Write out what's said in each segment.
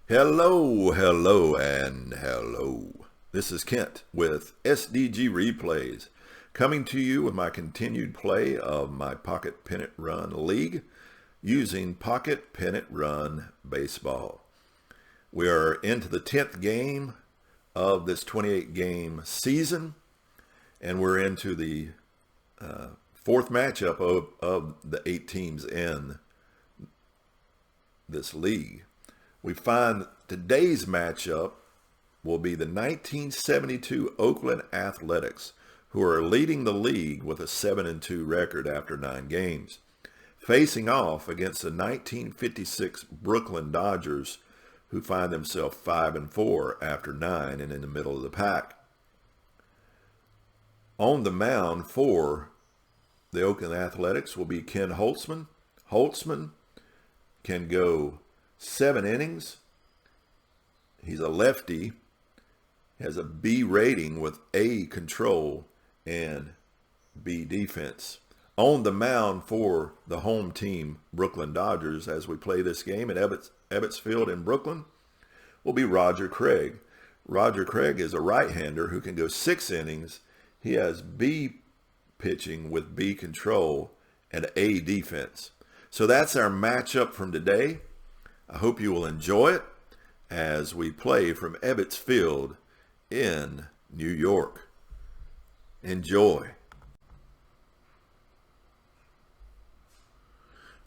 Hello, hello, and hello. This is Kent with SDG Replays, coming to you with my continued play of my Pocket Pennant Run League using Pocket Pennant Run Baseball. We are into the 10th game of this 28-game season, and we're into the fourth matchup of the 8 teams in this league. We find today's matchup will be the 1972 Oakland Athletics, who are leading the league with a 7-2 record after 9 games, facing off against the 1956 Brooklyn Dodgers, who find themselves 5-4 after 9 and in the middle of the pack. On the mound for the Oakland Athletics will be Ken Holtzman. Holtzman can go 7 innings. He's a lefty, has a B rating with A control and B defense. On the mound for the home team, Brooklyn Dodgers, as we play this game at Ebbets Field in Brooklyn, will be Roger Craig. Roger Craig is a right-hander who can go 6 innings. He has B pitching with B control and A defense. So that's our matchup from today. I hope you will enjoy it as we play from Ebbets Field in New York. Enjoy.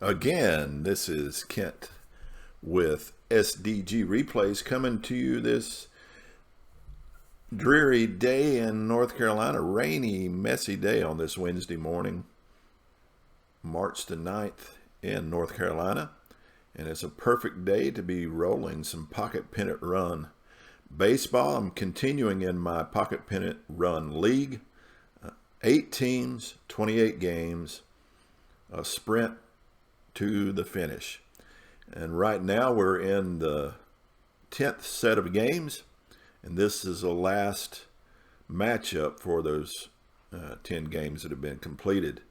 Again, this is Kent with SDG Replays coming to you this dreary day in North Carolina. Rainy, messy day on this Wednesday morning, March the 9th in North Carolina. And it's a perfect day to be rolling some Pocket Pennant Run baseball. I'm continuing in my Pocket Pennant Run League. 8 teams, 28 games, a sprint to the finish. And right now we're in the 10th set of games. And this is the last matchup for those 10 games that have been completed.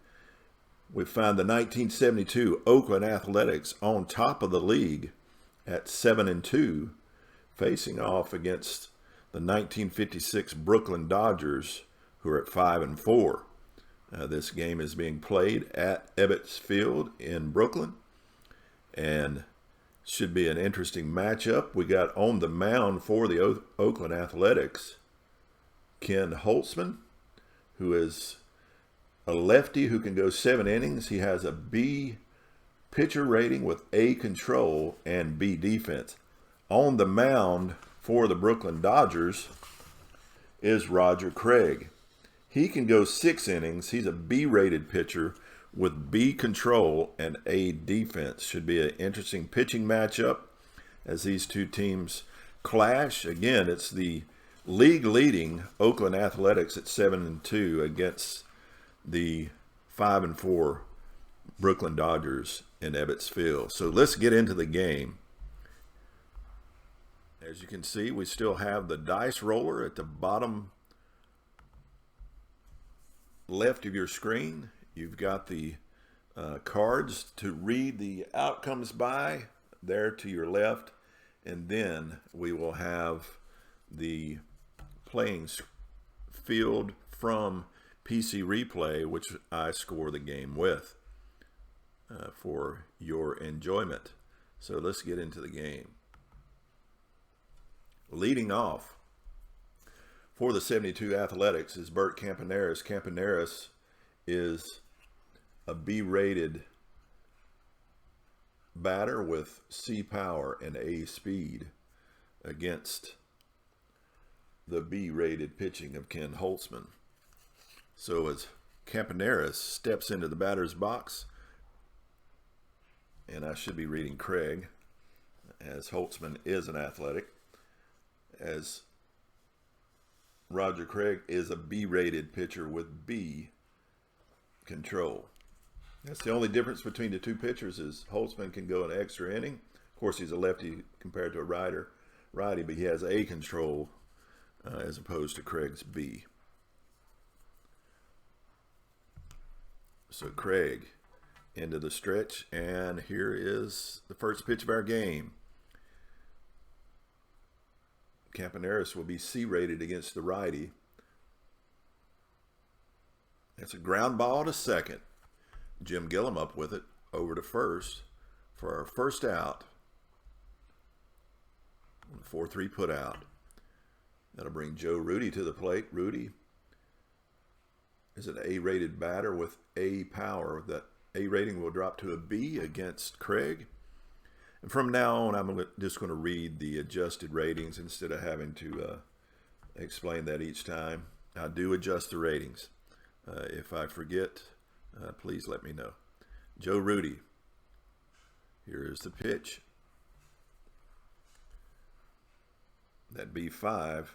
We find the 1972 Oakland Athletics on top of the league at 7-2, facing off against the 1956 Brooklyn Dodgers, who are at 5-4. This game is being played at Ebbets Field in Brooklyn, and should be an interesting matchup. We got on the mound for the Oakland Athletics, Ken Holtzman, who is a lefty who can go 7 innings. He has a B pitcher rating with A control and B defense. On the mound for the Brooklyn Dodgers is Roger Craig. He can go 6 innings. He's a B rated pitcher with B control and A defense. Should be an interesting pitching matchup as these two teams clash. Again, it's the league leading Oakland Athletics at 7-2 against the 5-4 Brooklyn Dodgers in Ebbets Field. So let's get into the game. As you can see, we still have the dice roller at the bottom left of your screen. You've got the cards to read the outcomes by there to your left, and then we will have the playing field from PC Replay, which I score the game with for your enjoyment. So let's get into the game. Leading off for the 72 Athletics is Bert Camponeris. Camponeris is a B-rated batter with C power and A speed against the B-rated pitching of Ken Holtzman. So as Camponeris steps into the batter's box, and I should be reading Craig, as Holtzman is an athletic, as Roger Craig is a B-rated pitcher with B control. That's the only difference between the two pitchers is Holtzman can go an extra inning. Of course, he's a lefty compared to a righty, but he has A control as opposed to Craig's B. So Craig into the stretch, and here is the first pitch of our game. Camponeris will be C-rated against the righty. It's a ground ball to second. Jim Gillum up with it over to first for our first out. 4-3 put out. That'll bring Joe Rudy to the plate. Rudy is an A-rated batter with A power. That A rating will drop to a B against Craig. And from now on, I'm just going to read the adjusted ratings instead of having to explain that each time. I do adjust the ratings. If I forget, please let me know. Joe Rudy. Here is the pitch. That B5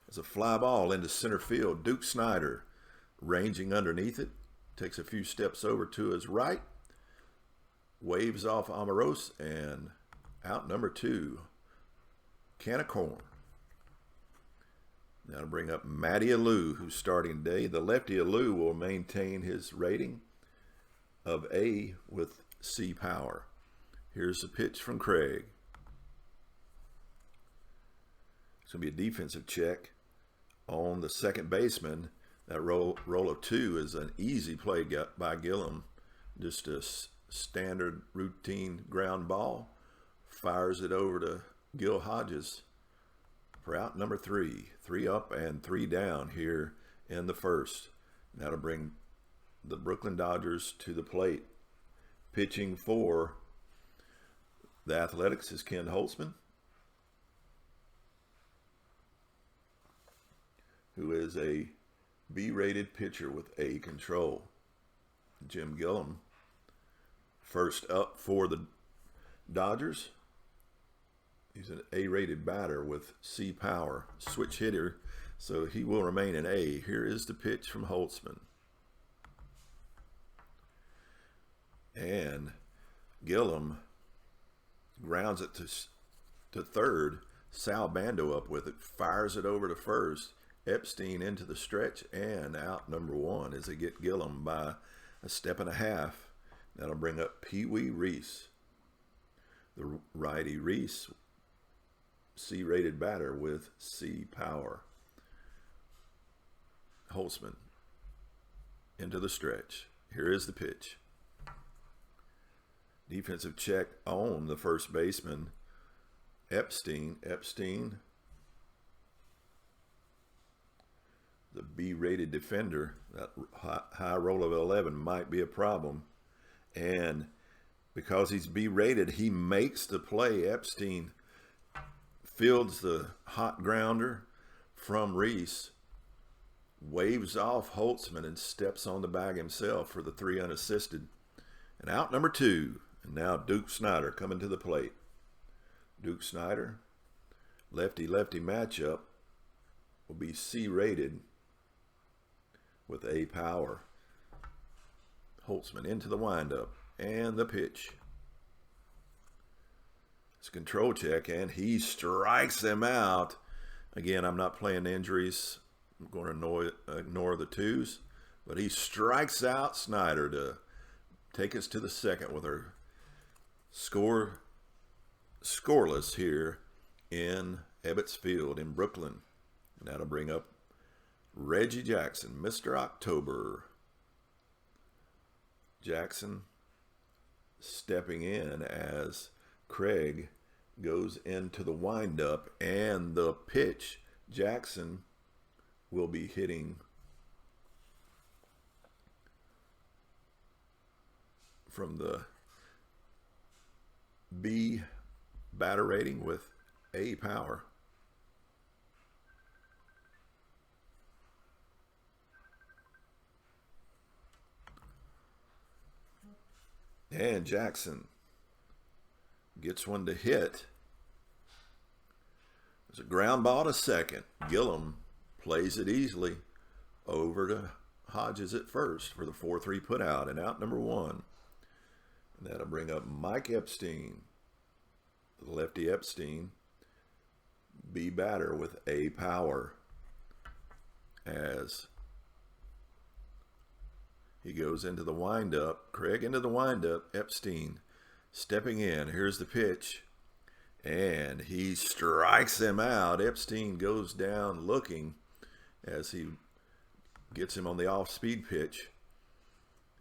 is a fly ball into center field. Duke Snyder ranging underneath it. Takes a few steps over to his right. Waves off Omeros, and out number 2. Can of corn. Now to bring up Matty Alou, who's starting today. The lefty Alou will maintain his rating of A with C power. Here's the pitch from Craig. It's going to be a defensive check on the second baseman. That roll of 2 is an easy play by Gillum. Just a standard routine ground ball. Fires it over to Gil Hodges for out number 3. 3 up and 3 down here in the first. Now to bring the Brooklyn Dodgers to the plate. Pitching for the Athletics is Ken Holtzman, who is a B-rated pitcher with A control. Jim Gillum, first up for the Dodgers. He's an A-rated batter with C power, switch hitter, so he will remain an A. Here is the pitch from Holtzman. And Gillum grounds it to third. Sal Bando up with it, fires it over to first. Epstein into the stretch, and out number 1 as they get Gillum by a step and a half. That'll bring up Pee Wee Reese. The righty Reese, C-rated batter with C power. Holtzman into the stretch. Here is the pitch. Defensive check on the first baseman, Epstein. The B-rated defender. That high roll of 11 might be a problem. And because he's B-rated, he makes the play. Epstein fields the hot grounder from Reese, waves off Holtzman, and steps on the bag himself for the 3 unassisted. And out number 2. And now Duke Snyder coming to the plate. Duke Snyder, lefty-lefty matchup, will be C-rated with A power. Holtzman into the windup, and the pitch. It's a control check, and he strikes him out. Again, I'm not playing injuries. I'm going to ignore the 2s, but he strikes out Snyder to take us to the second with our scoreless here in Ebbets Field in Brooklyn. And that'll bring up Reggie Jackson, Mr. October. Jackson stepping in as Craig goes into the windup, and the pitch. Jackson will be hitting from the B batter rating with A power. And Jackson gets one to hit. There's a ground ball to second. Gillum plays it easily over to Hodges at first for the 4-3 put out, and out number 1. And that'll bring up Mike Epstein, the lefty Epstein, B batter with A power, as he goes into the windup. Craig into the windup. Epstein stepping in. Here's the pitch. And he strikes him out. Epstein goes down looking as he gets him on the off-speed pitch.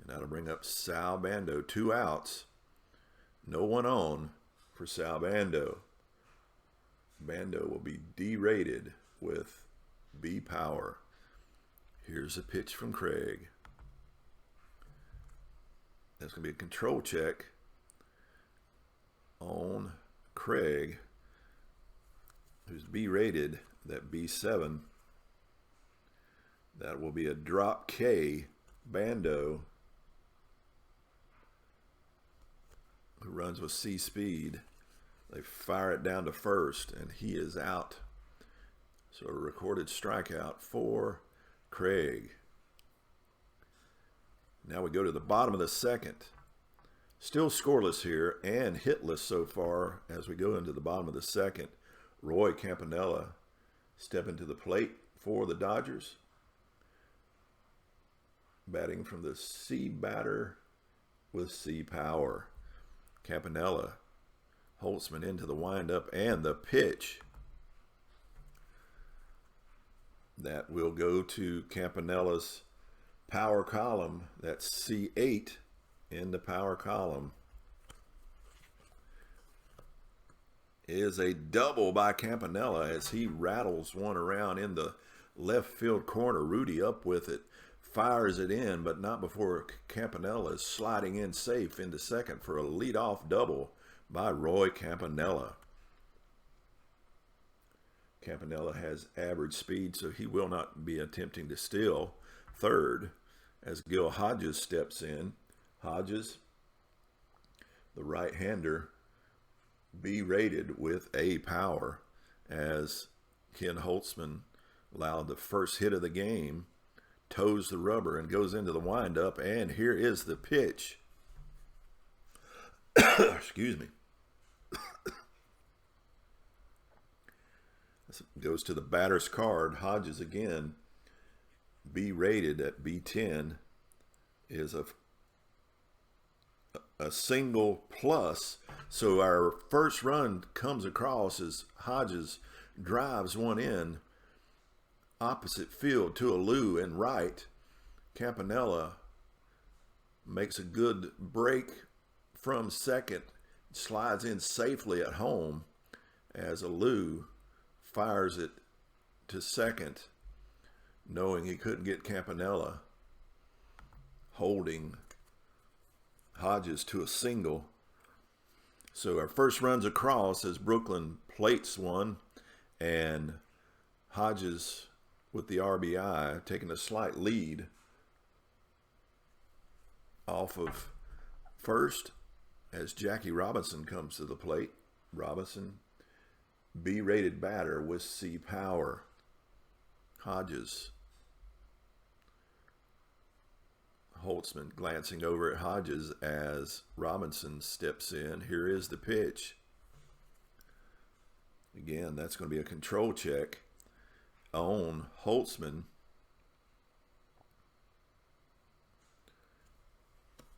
And that'll bring up Sal Bando. 2 outs. No one on for Sal Bando. Bando will be derated with B power. Here's a pitch from Craig. That's going to be a control check on Craig, who's B rated, that B7. That will be a drop K. Bando, who runs with C speed. They fire it down to first, and he is out. So a recorded strikeout for Craig. Now we go to the bottom of the second. Still scoreless here and hitless so far as we go into the bottom of the second. Roy Campanella stepping to the plate for the Dodgers. Batting from the C batter with C power. Campanella, Holtzman into the windup and the pitch. That will go to Campanella's power column. That's C8 in the power column. Is a double by Campanella as he rattles one around in the left field corner. Rudy up with it, fires it in, but not before Campanella is sliding in safe into second for a leadoff double by Roy Campanella. Campanella has average speed, so he will not be attempting to steal third as Gil Hodges steps in. Hodges, the right-hander, B rated with A power as Ken Holtzman allowed the first hit of the game, toes the rubber and goes into the windup, and here is the pitch. Excuse me. This goes to the batter's card. Hodges again, B rated at B10, is a single plus. So our first run comes across as Hodges drives one in opposite field to Alou in right. Campanella makes a good break from second, slides in safely at home as Alou fires it to second, knowing he couldn't get Campanella, holding Hodges to a single. So our first run's across as Brooklyn plates one, and Hodges with the RBI taking a slight lead off of first as Jackie Robinson comes to the plate. Robinson, B-rated batter with C power. Hodges. Holtzman glancing over at Hodges as Robinson steps in. Here is the pitch. Again, that's going to be a control check on Holtzman.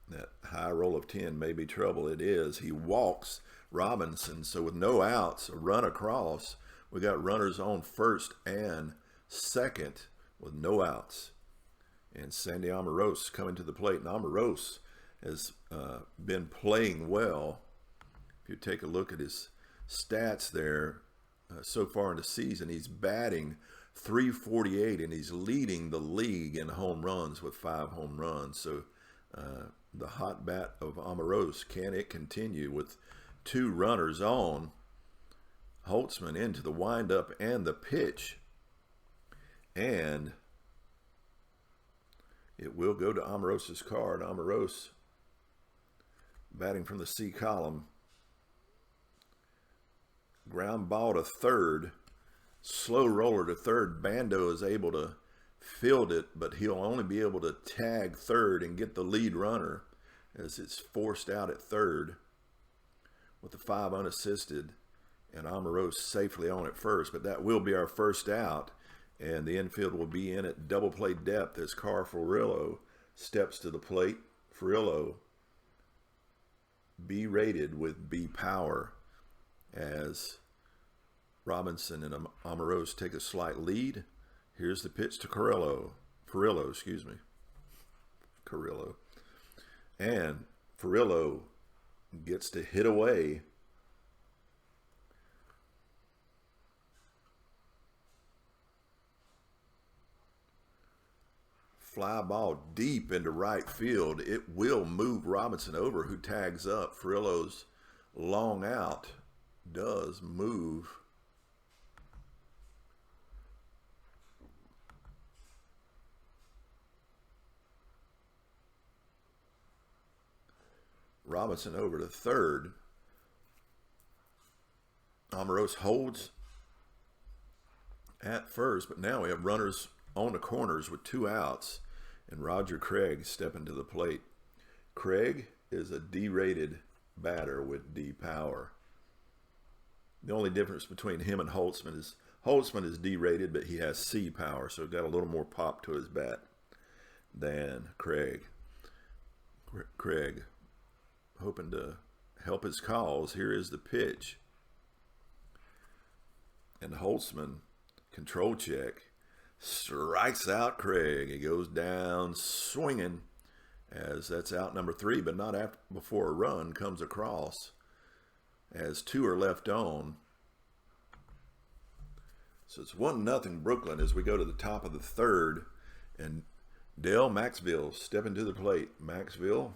That high roll of 10 may be trouble. It is. He walks Robinson. So with no outs, a run across. We got runners on first and second with no outs. And Sandy Amoros coming to the plate. And Amoros has been playing well. If you take a look at his stats there so far in the season, he's batting .348, and he's leading the league in home runs with 5 home runs. So the hot bat of Amoros, can it continue with 2 runners on? Holtzman into the windup and the pitch. And it will go to Amoros's card. Amoros batting from the C column. Ground ball to third. Slow roller to third. Bando is able to field it, but he'll only be able to tag third and get the lead runner as it's forced out at third with the 5 unassisted, and Amoros safely on at first. But that will be our first out, and the infield will be in at double play depth as Carl Furillo steps to the plate. Furillo, B rated with B power as Robinson and Amorose take a slight lead. Here's the pitch to Carrillo. And Furillo gets to hit away. Fly ball deep into right field. It will move Robinson over, who tags up. Furillo's long out does move Robinson over to third. Amorose holds at first, but now we have runners on the corners with 2 outs, and Roger Craig stepping to the plate. Craig is a D-rated batter with D power. The only difference between him and Holtzman is D-rated, but he has C power, so got a little more pop to his bat than Craig. Craig hoping to help his cause. Here is the pitch. And Holtzman, control check, strikes out Craig. He goes down swinging, as that's out number 3, but not before a run comes across, as 2 are left on. So it's 1-0 Brooklyn as we go to the top of the third, and Dale Maxville stepping to the plate. Maxville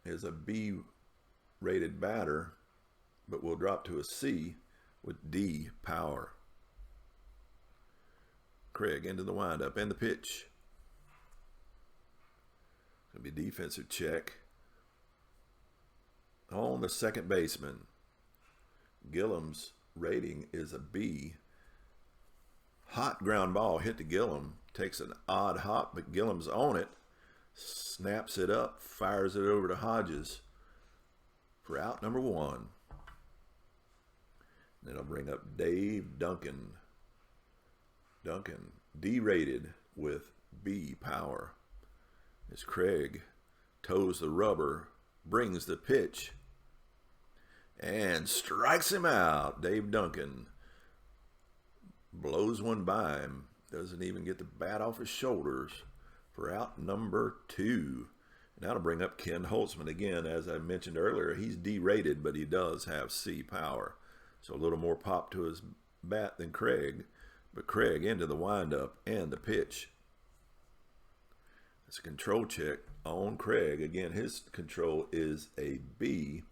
is a B-rated batter, but will drop to a C with D power. Craig into the windup and the pitch. It's going to be defensive check on the second baseman. Gillum's rating is a B. Hot ground ball hit to Gillum. Takes an odd hop, but Gillum's on it. Snaps it up, fires it over to Hodges for out number 1. Then I'll bring up Dave Duncan. Duncan, D-rated with B power. As Craig toes the rubber, brings the pitch, and strikes him out. Dave Duncan blows one by him. Doesn't even get the bat off his shoulders for out number 2. And that'll bring up Ken Holtzman again. As I mentioned earlier, he's D-rated, but he does have C power. So a little more pop to his bat than Craig. But Craig into the windup and the pitch. It's a control check on Craig. Again, his control is a B.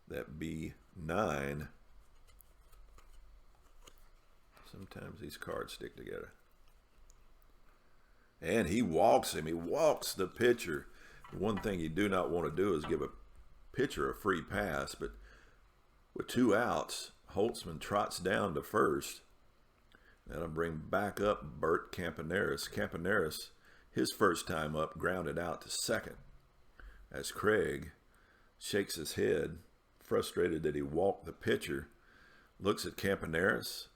That B9. Sometimes these cards stick together. And he walks him. He walks the pitcher. The one thing you do not want to do is give a pitcher a free pass. But with 2 outs, Holtzman trots down to first. That'll bring back up Bert Camponeris. Camponeris, his first time up, grounded out to second. As Craig shakes his head, frustrated that he walked the pitcher, looks at Camponeris,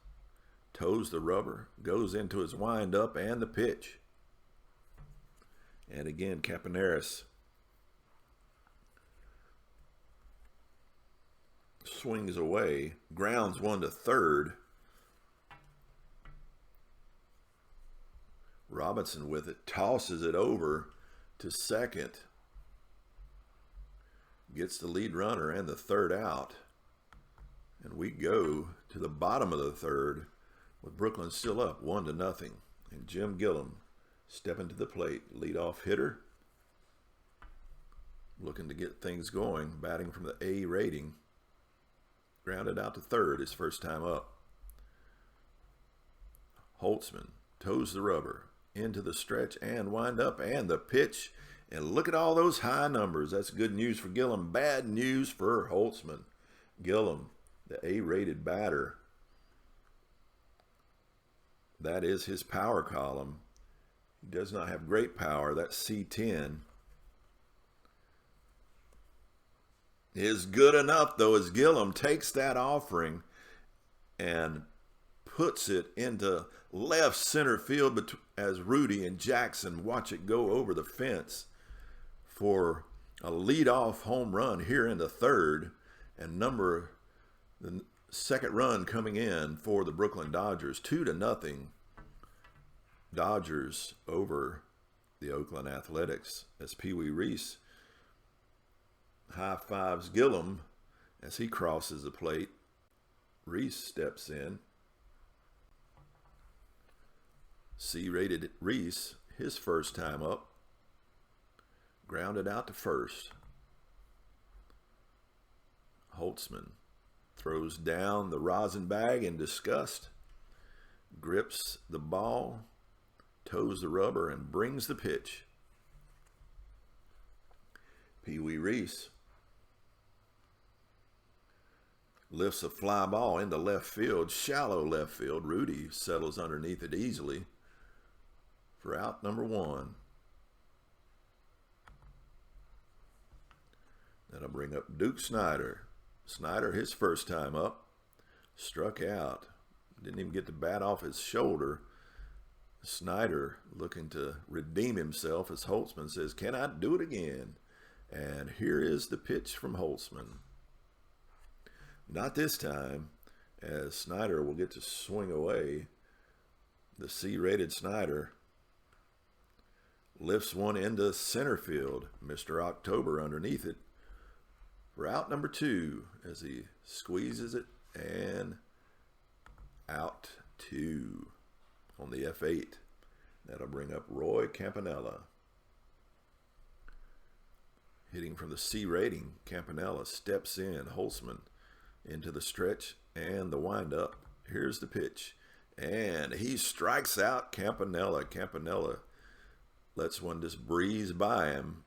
toes the rubber, goes into his windup and the pitch. And again, Camponeris swings away, grounds one to third. Robinson with it, tosses it over to second. Gets the lead runner and the third out. And we go to the bottom of the third with Brooklyn still up 1-0. And Jim Gillum stepping to the plate, leadoff hitter. Looking to get things going, batting from the A rating. Grounded out to third his first time up. Holtzman toes the rubber into the stretch and wind up and the pitch. And look at all those high numbers. That's good news for Gillum. Bad news for Holtzman. Gillum, the A-rated batter. That is his power column. He does not have great power. That's C10. Is good enough, though, as Gillum takes that offering and puts it into left center field as Rudy and Jackson watch it go over the fence for a leadoff home run here in the third. And the second run coming in for the Brooklyn Dodgers, 2-0. Dodgers over the Oakland Athletics as Pee Wee Reese high fives Gillum as he crosses the plate. Reese steps in. C-rated Reese, his first time up, grounded out to first. Holtzman throws down the rosin bag in disgust, grips the ball, toes the rubber, and brings the pitch. Pee Wee Reese lifts a fly ball into left field, shallow left field. Rudy settles underneath it easily for out number 1. That'll bring up Duke Snider. Snider, his first time up, struck out. Didn't even get the bat off his shoulder. Snider looking to redeem himself as Holtzman says, "Can I do it again?" And here is the pitch from Holtzman. Not this time, as Snider will get to swing away. The C-rated Snider lifts one into center field. Mr. October underneath it for out number 2 as he squeezes it, and out 2 on the F8. That'll bring up Roy Campanella. Hitting from the C rating, Campanella steps in. Holtzman into the stretch and the windup. Here's the pitch, and he strikes out Campanella. Campanella lets one just breeze by him.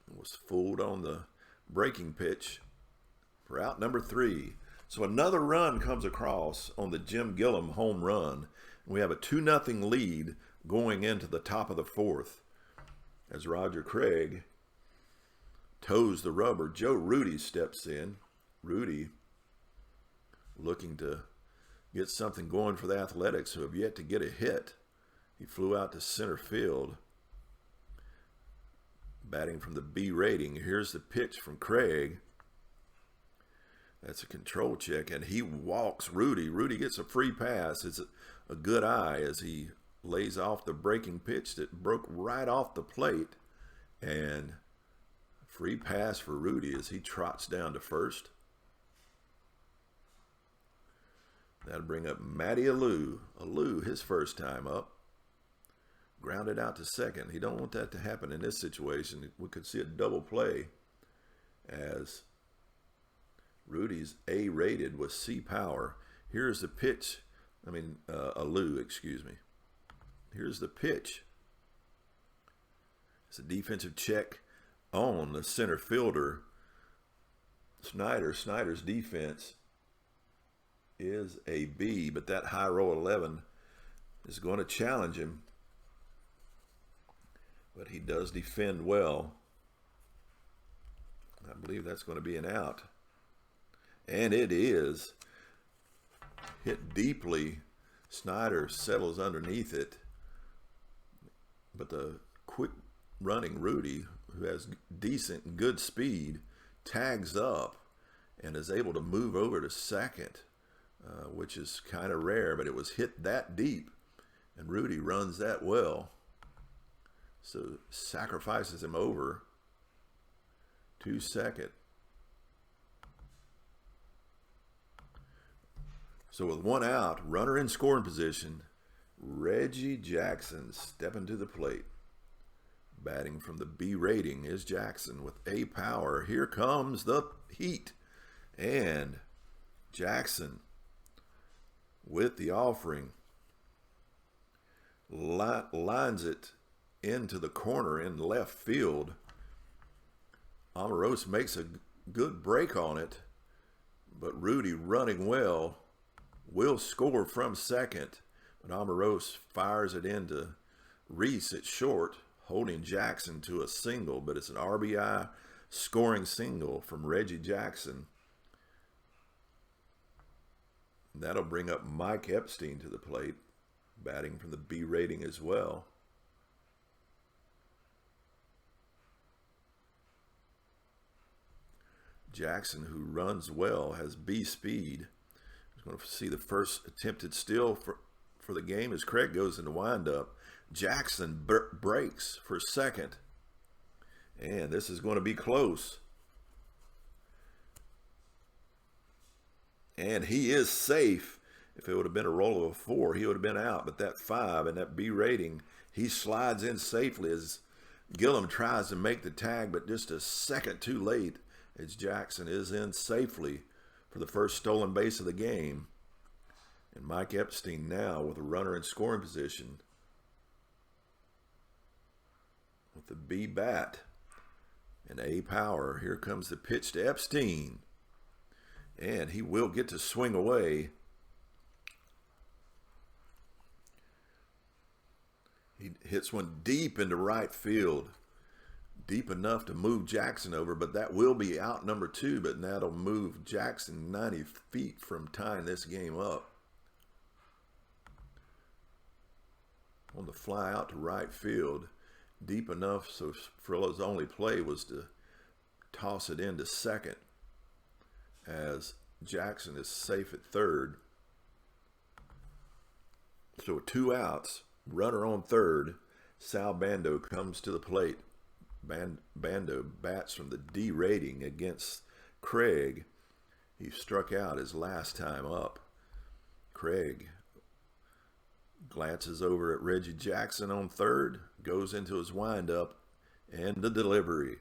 Was fooled on the breaking pitch for out number 3. So another run comes across on the Jim Gillum home run. We have a 2-0 lead going into the top of the 4th as Roger Craig toes the rubber. Joe Rudy steps in. Rudy looking to get something going for the Athletics, who have yet to get a hit. He flew out to center field. Batting from the B rating. Here's the pitch from Craig. That's a control check, and he walks Rudy. Rudy gets a free pass. It's a good eye as he lays off the breaking pitch that broke right off the plate. And free pass for Rudy as he trots down to first. That'll bring up Matty Alou. Alou, his first time up, grounded out to second. He don't want that to happen in this situation. We could see a double play as Rudy's A-rated with C power. Here's the pitch. Alou, excuse me. Here's the pitch. It's a defensive check on the center fielder, Snider. Snider's defense is a B, but that high row 11 is going to challenge him. But he does defend well. I believe that's going to be an out. And it is. Hit deeply. Snider settles underneath it. But the quick running Rudy, who has decent, good speed, tags up and is able to move over to second, which is kind of rare, but it was hit that deep, and Rudy runs that well. So sacrifices him over to second. So with one out, runner in scoring position, Reggie Jackson stepping to the plate. Batting from the B rating is Jackson with A power. Here comes the heat. And Jackson with the offering lines it into the corner in left field. Omeros makes a good break on it, but Rudy running well will score from second. But Omeros fires it into Reese at short, holding Jackson to a single, but it's an RBI scoring single from Reggie Jackson. That'll bring up Mike Epstein to the plate, batting from the B rating as well. Jackson, who runs well, has B speed. He's going to see the first attempted steal for the game as Craig goes into windup. Jackson breaks for second. And this is going to be close. And he is safe. If it would have been a roll of a 4, he would have been out. But that 5 and that B rating, he slides in safely as Gillum tries to make the tag, but just a second too late as Jackson is in safely for the first stolen base of the game. And Mike Epstein now with a runner in scoring position with the B bat and A power. Here comes the pitch to Epstein. And he will get to swing away. He hits one deep into right field. Deep enough to move Jackson over, but that will be out number 2, but that'll move Jackson 90 feet from tying this game up. On the fly out to right field. Deep enough so Frillo's only play was to toss it into second as Jackson is safe at third. So 2 outs, runner on third. Sal Bando comes to the plate. Bando bats from the D rating against Craig. He struck out his last time up. Craig glances over at Reggie Jackson on third, goes into his windup, and the delivery.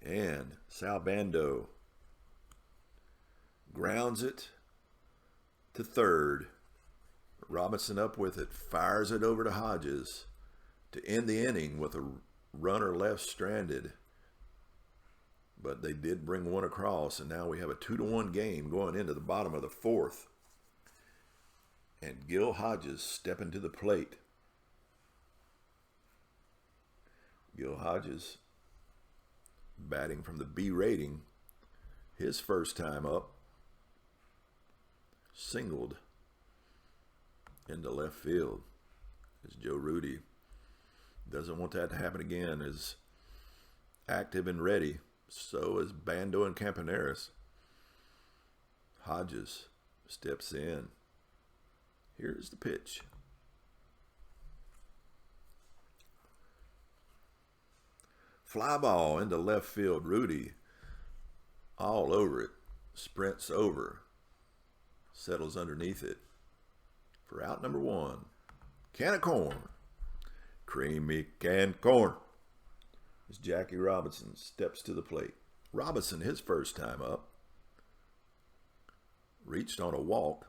And Sal Bando grounds it to third. Robinson up with it, fires it over to Hodges to end the inning with a runner left stranded. But they did bring one across, and now we have a 2-1 game going into the bottom of the 4th. And Gil Hodges stepping to the plate. Gil Hodges batting from the B rating. His first time up. Singled into left field as Joe Rudy doesn't want that to happen again. Is active and ready. So is Bando and Camponeris. Hodges steps in. Here's the pitch. Fly ball into left field. Rudy all over it. Sprints over. Settles underneath it for out number 1. Can of corn. Creamy canned corn. As Jackie Robinson steps to the plate. Robinson, his first time up, reached on a walk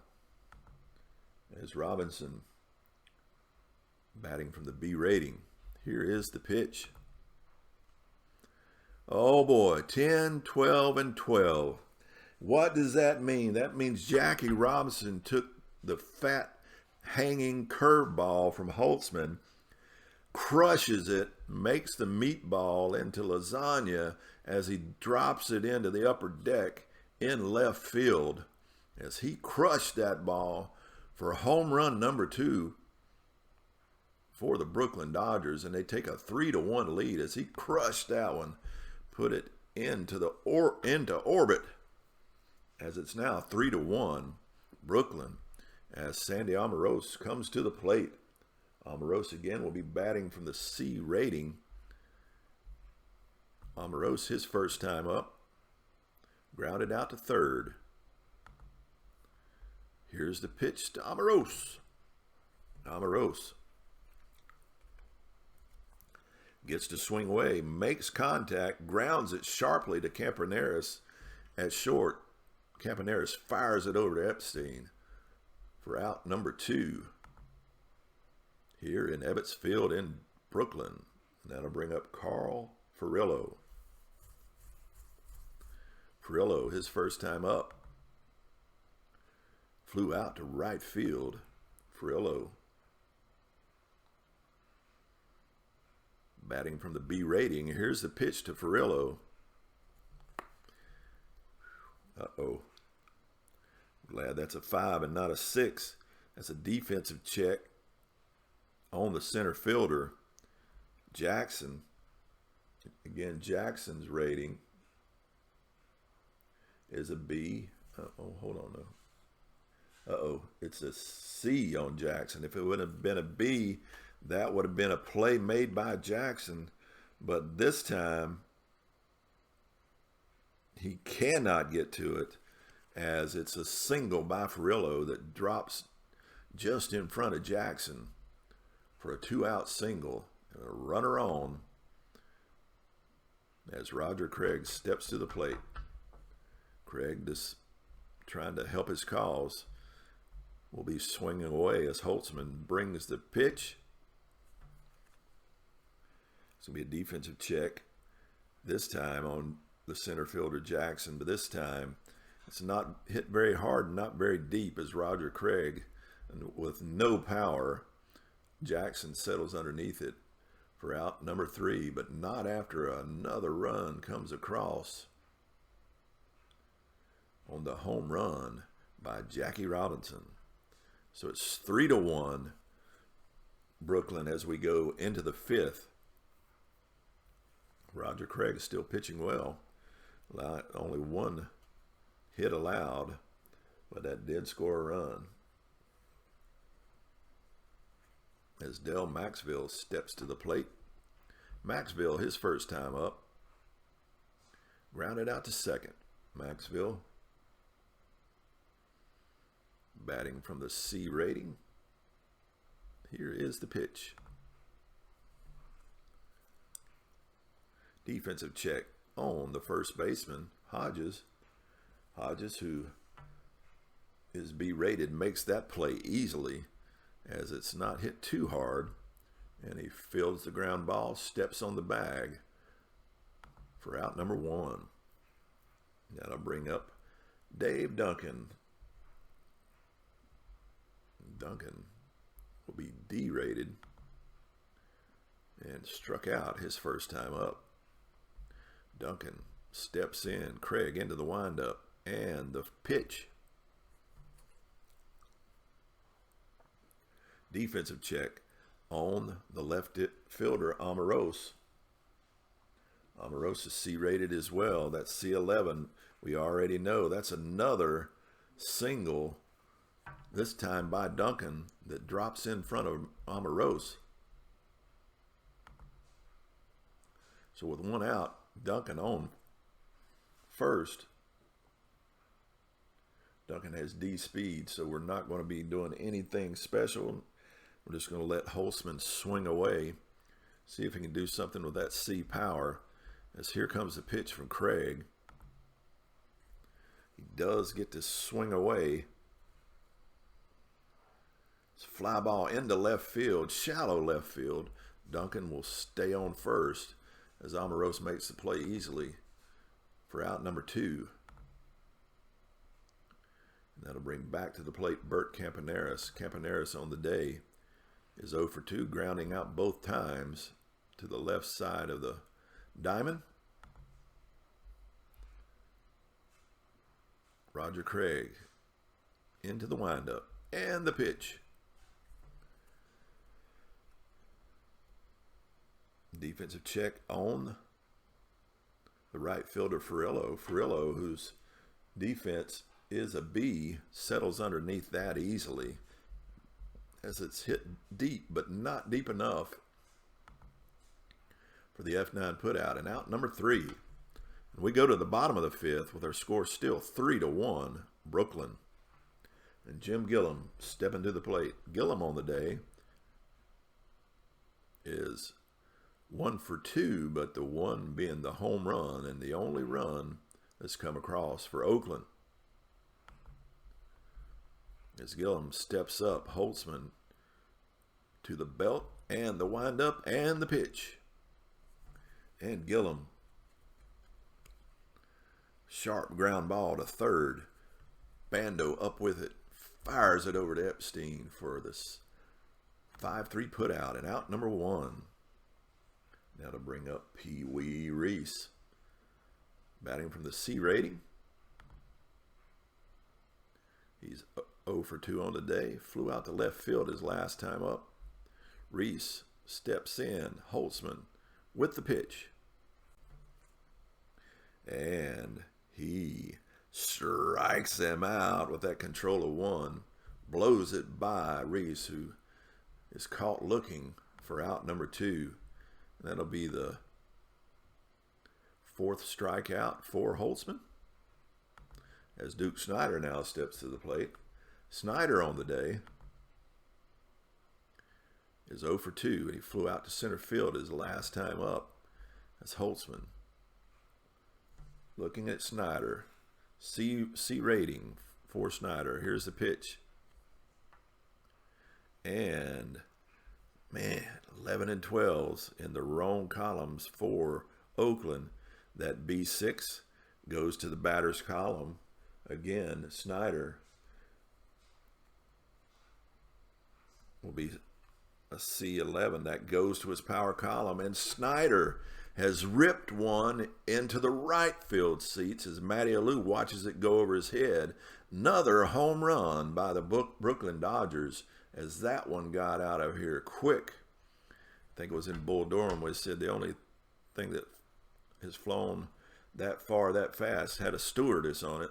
as Robinson batting from the B rating. Here is the pitch. Oh boy, 10, 12, and 12. What does that mean? That means Jackie Robinson took the fat hanging curveball from Holtzman, crushes it, makes the meatball into lasagna as he drops it into the upper deck in left field. As he crushed that ball for home run number 2 for the Brooklyn Dodgers, and they take a 3-1 lead as he crushed that one, put it into orbit, as it's now 3-1 Brooklyn as Sandy Almiros comes to the plate. Almiros again will be batting from the C rating. Almiros, his first time up, grounded out to third. Here's the pitch to Almiros. Almiros gets to swing away, makes contact, grounds it sharply to Camponeris at short. Camponeris fires it over to Epstein for out number 2 here in Ebbets Field in Brooklyn. And that'll bring up Carl Furillo. Furillo, his first time up, flew out to right field. Furillo batting from the B rating. Here's the pitch to Furillo. Uh-oh. Glad that's a 5 and not a 6. That's a defensive check on the center fielder. Jackson. Again, Jackson's rating. is a B. Oh, hold on now. Uh-oh, it's a C on Jackson. If it would have been a B, that would have been a play made by Jackson. But this time, he cannot get to it, as it's a single by Furillo that drops just in front of Jackson for a 2-out single. And a runner on as Roger Craig steps to the plate. Craig, just trying to help his cause, will be swinging away as Holtzman brings the pitch. It's going to be a defensive check, this time on the center fielder Jackson, but this time it's not hit very hard, not very deep, as Roger Craig, and with no power, Jackson settles underneath it for out number 3, but not after another run comes across on the home run by Jackie Robinson. So it's 3-1 Brooklyn as we go into the 5th. Roger Craig is still pitching well. Only 1 hit allowed, but that did score a run. As Del Maxville steps to the plate. Maxville, his first time up, grounded out to second. Maxville batting from the C rating. Here is the pitch. Defensive check on the first baseman, Hodges. Hodges, who is B rated, makes that play easily, as it's not hit too hard, and he fields the ground ball, steps on the bag for out number 1. That'll bring up Dave Duncan. Duncan will be D rated and struck out his first time up. Duncan steps in, Craig into the windup, and the pitch. Defensive check on the left fielder, Amoros. Amoros is C-rated as well. That's C11. We already know that's another single, this time by Duncan, that drops in front of Amoros. So with 1 out, Duncan on first. Duncan has D speed, so we're not going to be doing anything special. We're just going to let Holtzman swing away, see if he can do something with that C power. As here comes the pitch from Craig. He does get to swing away. It's a fly ball into left field, shallow left field. Duncan will stay on first as Amoros makes the play easily for out number 2. And that'll bring back to the plate Bert Camponeris. Camponeris on the day is 0 for 2, grounding out both times to the left side of the diamond. Roger Craig into the windup and the pitch. Defensive check on the right fielder, Furillo. Furillo, whose defense is a B, settles underneath that easily, as it's hit deep, but not deep enough for the F9 putout. And out number 3. And we go to the bottom of the 5th with our score still 3-1 Brooklyn. And Jim Gillum stepping to the plate. Gillum on the day is 1 for 2, but the one being the home run and the only run that's come across for Oakland. As Gillum steps up, Holtzman to the belt and the windup and the pitch. And Gillum, sharp ground ball to third. Bando up with it, fires it over to Epstein for this 5-3 putout, and out number 1. Now to bring up Pee Wee Reese, batting from the C rating. He's 0 for 2 on the day. Flew out to left field his last time up. Reese steps in. Holtzman with the pitch. And he strikes him out with that control of one, blows it by Reese, who is caught looking for out number 2. That'll be the 4th strikeout for Holtzman, as Duke Snider now steps to the plate. Snider on the day is 0 for 2, and he flew out to center field his last time up. That's Holtzman. Looking at Snider. C rating for Snider. Here's the pitch. And, man, 11 and 12s in the wrong columns for Oakland. That B6 goes to the batter's column. Again, Snider will be a C11. That goes to his power column. And Snider has ripped one into the right field seats as Matty Alou watches it go over his head. Another home run by the Brooklyn Dodgers, as that one got out of here quick. I think it was in Bull Durham where it said the only thing that has flown that far that fast had a stewardess on it.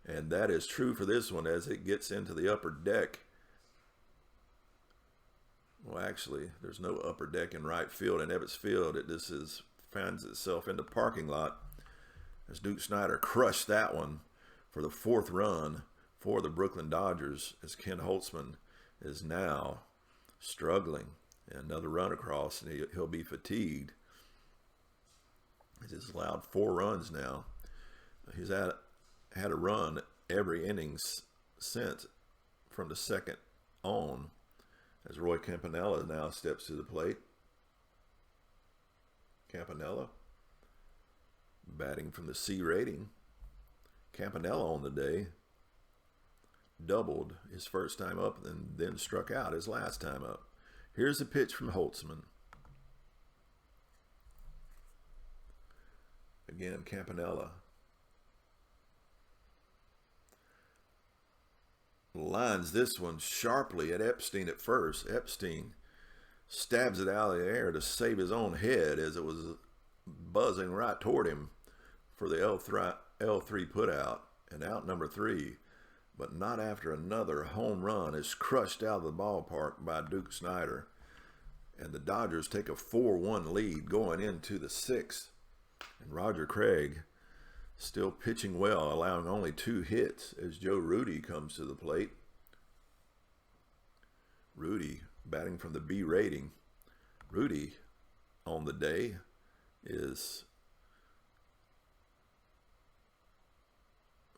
And that is true for this one as it gets into the upper deck. Well, actually, there's no upper deck in right field. In Ebbets Field, finds itself in the parking lot as Duke Snider crushed that one for the 4th run for the Brooklyn Dodgers, as Ken Holtzman is now struggling. Another run across, and he'll be fatigued. He's allowed 4 runs now. He's had a run every inning since from the 2nd on, as Roy Campanella now steps to the plate. Campanella batting from the C rating. Campanella on the day doubled his first time up and then struck out his last time up. Here's a pitch from Holtzman. Again, Campanella lines this one sharply at Epstein at first. Epstein stabs it out of the air to save his own head as it was buzzing right toward him for the L3 putout and out number 3. But not after another home run is crushed out of the ballpark by Duke Snider. And the Dodgers take a 4-1 lead going into the 6th. And Roger Craig still pitching well, allowing only 2 hits as Joe Rudy comes to the plate. Rudy batting from the B rating. Rudy on the day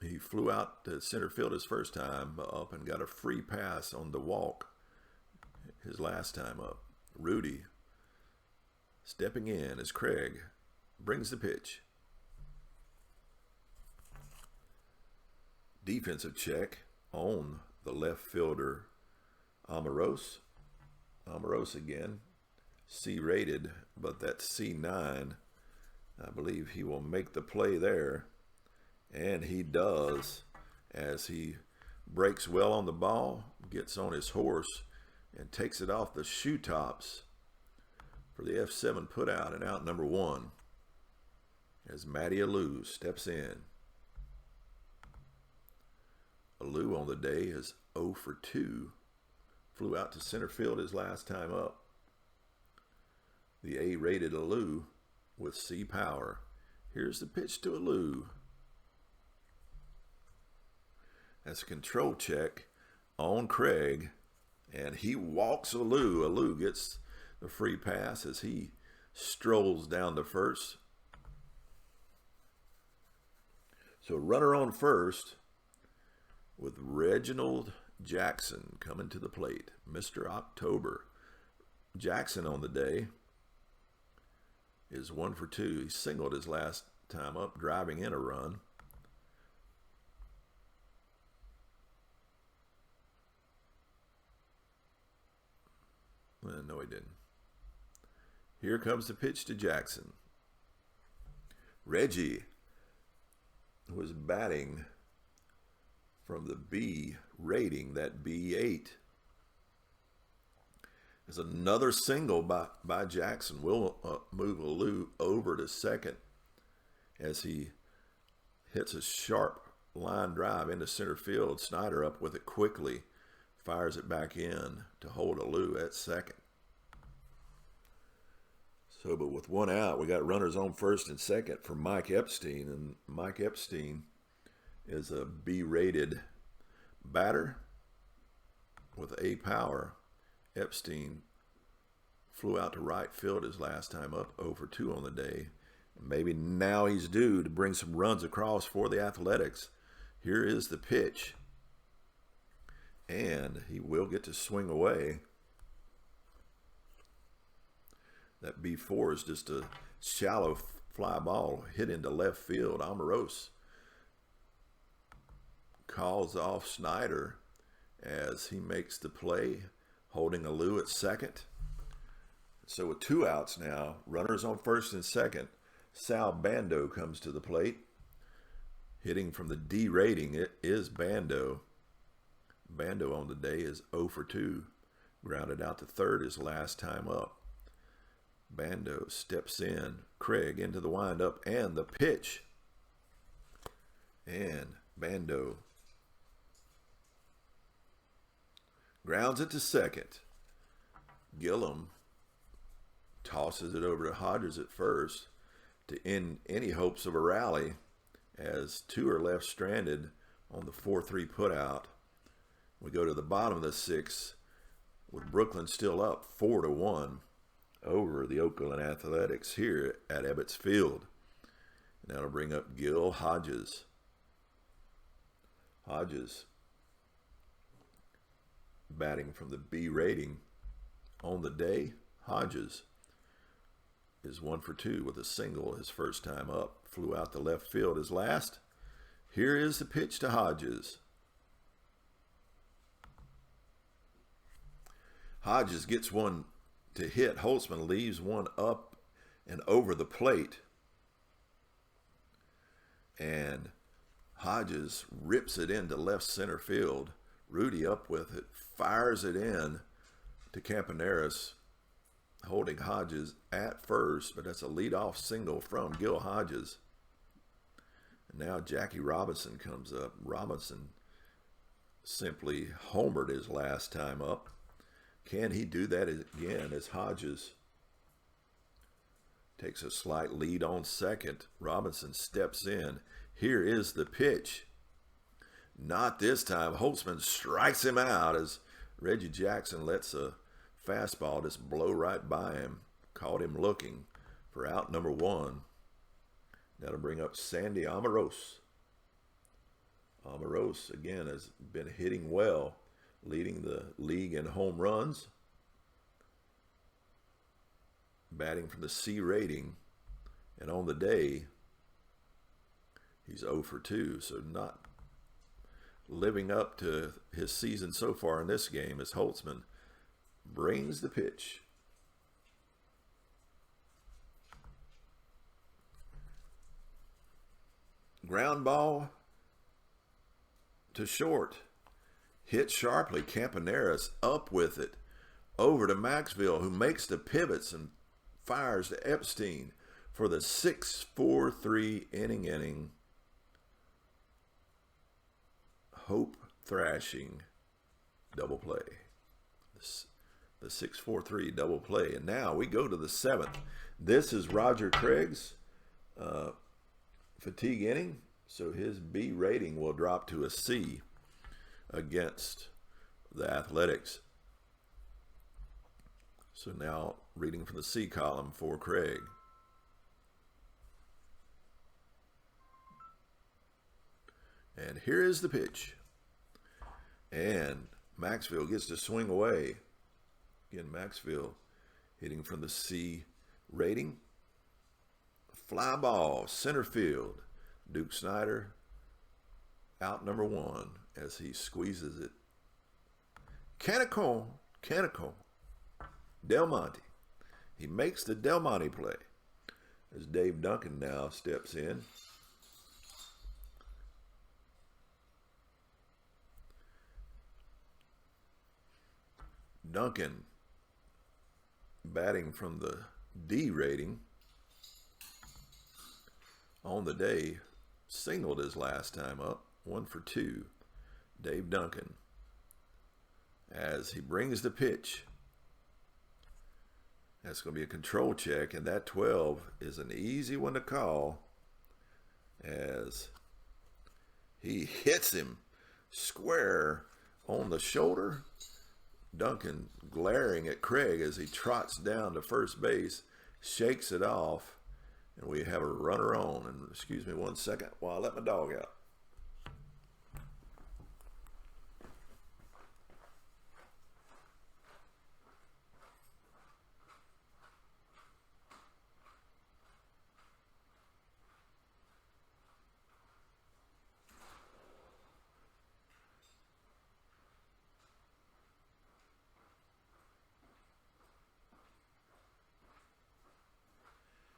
he flew out to center field his first time up and got a free pass on the walk his last time up. Rudy stepping in as Craig brings the pitch. Defensive check on the left fielder Amaros. Amaros again, C rated, but that's C9. I believe he will make the play there. And he does, as he breaks well on the ball, gets on his horse, and takes it off the shoe tops for the F7 putout and out number 1 as Matty Alou steps in. Alou on the day is 0 for 2. Flew out to center field his last time up. The A-rated Alou with C power. Here's the pitch to Alou. That's a control check on Craig, and he walks Alou. Alou gets the free pass as he strolls down to first. So runner on first with Reginald Jackson coming to the plate. Mr. October. Jackson on the day is 1 for 2. He singled his last time up, driving in a run. No, he didn't. Here comes the pitch to Jackson. Reggie was batting from the B rating, that B8. There's another single by Jackson. We'll move Alou over to second as he hits a sharp line drive into center field. Snyder up with it quickly, fires it back in to hold Alou at second. So, but with one out, we got runners on first and second for Mike Epstein, and Mike Epstein is a B-rated batter with A power. Epstein flew out to right field his last time up, 0 for 2 on the day. Maybe now he's due to bring some runs across for the Athletics. Here is the pitch. And he will get to swing away. That B4 is just a shallow fly ball hit into left field. Omeros calls off Snyder as he makes the play, holding Alou at second. So with 2 outs now, runners on first and second, Sal Bando comes to the plate. Hitting from the D rating, it is Bando. Bando on the day is 0 for 2. Grounded out to third his last time up. Bando steps in. Craig into the windup and the pitch. And Bando grounds it to second. Gillum tosses it over to Hodges at first to end any hopes of a rally, as 2 are left stranded on the 4-3 putout. We go to the bottom of the 6th with Brooklyn still up 4-1 over the Oakland Athletics here at Ebbets Field. And that'll bring up Gil Hodges. Hodges batting from the B rating on the day. Hodges is 1 for 2 with a single his first time up. Flew out to left field his last. Here is the pitch to Hodges. Hodges gets one to hit. Holtzman leaves one up and over the plate. And Hodges rips it into left center field. Rudy up with it, fires it in to Camponeris, holding Hodges at first, but that's a leadoff single from Gil Hodges. And now Jackie Robinson comes up. Robinson simply homered his last time up. Can he do that again as Hodges takes a slight lead on second? Robinson steps in. Here is the pitch. Not this time. Holtzman strikes him out as Reggie Jackson lets a fastball just blow right by him. Caught him looking for out number 1. That'll bring up Sandy Omeros. Omeros, again, has been hitting well, leading the league in home runs. Batting from the C rating. And on the day, he's 0 for 2. So not living up to his season so far in this game as Holtzman brings the pitch. Ground ball to short. Hit sharply. Camponeris up with it. Over to Maxville, who makes the pivots and fires to Epstein for the 6-4-3 inning. Hope thrashing double play. The 6-4-3 double play. And now we go to the 7th. This is Roger Craig's fatigue inning, so his B rating will drop to a C against the Athletics. So now reading from the C column for Craig. And here is the pitch. And Maxville gets to swing away. Again, Maxville hitting from the C rating. Fly ball, center field. Duke Snyder, out number 1 as he squeezes it. Canico, Del Monte. He makes the Del Monte play as Dave Duncan now steps in. Duncan batting from the D rating on the day, singled his last time up. 1 for 2. Dave Duncan, as he brings the pitch. That's going to be a control check, and that 12 is an easy one to call, as he hits him square on the shoulder. Duncan glaring at Craig as he trots down to first base, shakes it off, and we have a runner on. And excuse me 1 second while I let my dog out.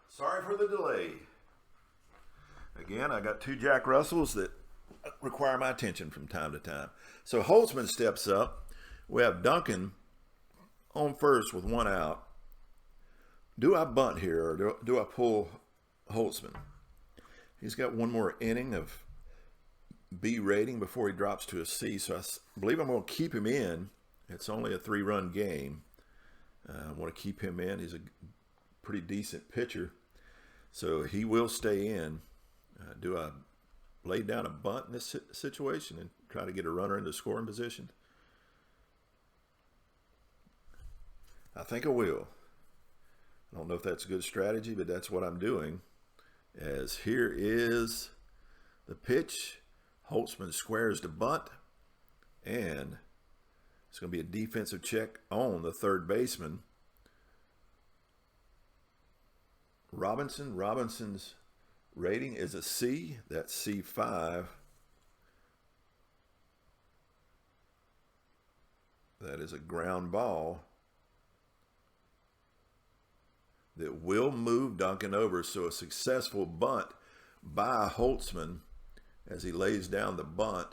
Sorry for the delay. Again, I got 2 Jack Russells that require my attention from time to time. So Holtzman steps up. We have Duncan on first with 1 out. Do I bunt here, or do I pull Holtzman? He's got 1 more inning of B rating before he drops to a C, so I believe I'm going to keep him in. It's only a 3-run game. I want to keep him in. He's a pretty decent pitcher, so he will stay in. Do I lay down a bunt in this situation and try to get a runner into scoring position? I think I will. I don't know if that's a good strategy, but that's what I'm doing. As here is the pitch. Holtzman squares the bunt, and it's going to be a defensive check on the third baseman, Robinson. Robinson's rating is a C. That's C5. That is a ground ball that will move Duncan over. So a successful bunt by Holtzman as he lays down the bunt.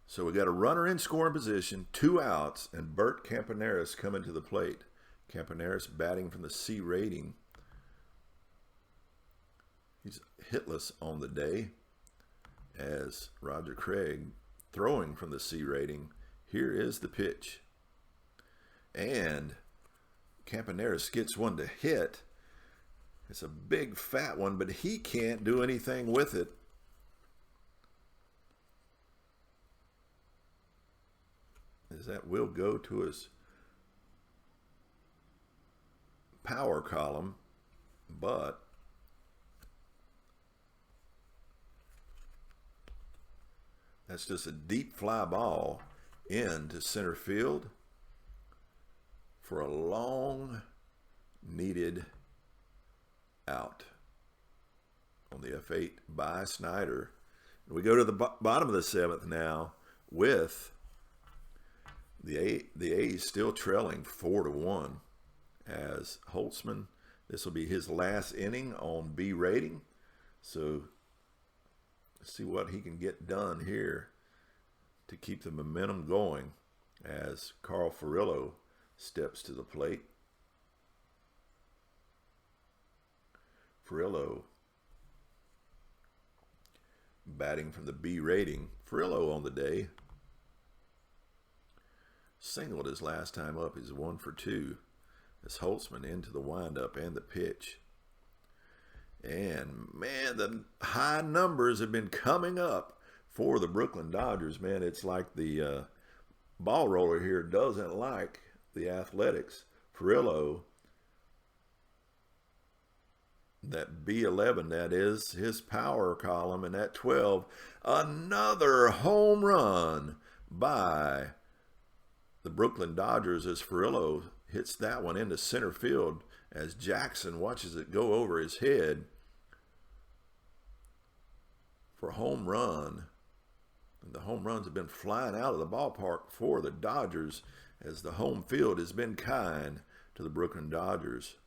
So we got a runner in scoring position, 2 outs, and Bert Camponeris coming to the plate. Camponeris batting from the C rating. He's hitless on the day, as Roger Craig throwing from the C rating. Here is the pitch. And Camponeris gets one to hit. It's a big fat one, but he can't do anything with it. As that will go to his power column, but that's just a deep fly ball into center field for a long needed out on the F8 by Snyder. We go to the bottom of the 7th now with the A's still trailing 4-1, as Holtzman, this will be his last inning on B rating. So let's see what he can get done here to keep the momentum going as Carl Furillo steps to the plate. Furillo batting from the B rating. Furillo on the day singled his last time up. He's 1 for 2. As Holtzman into the windup and the pitch. And man, the high numbers have been coming up for the Brooklyn Dodgers. Man, it's like the ball roller here doesn't like the Athletics. Furillo, that B11, that is his power column, and that 12, another home run by the Brooklyn Dodgers as Furillo hits that one into center field as Jackson watches it go over his head for a home run. And the home runs have been flying out of the ballpark for the Dodgers as the home field has been kind to the Brooklyn Dodgers.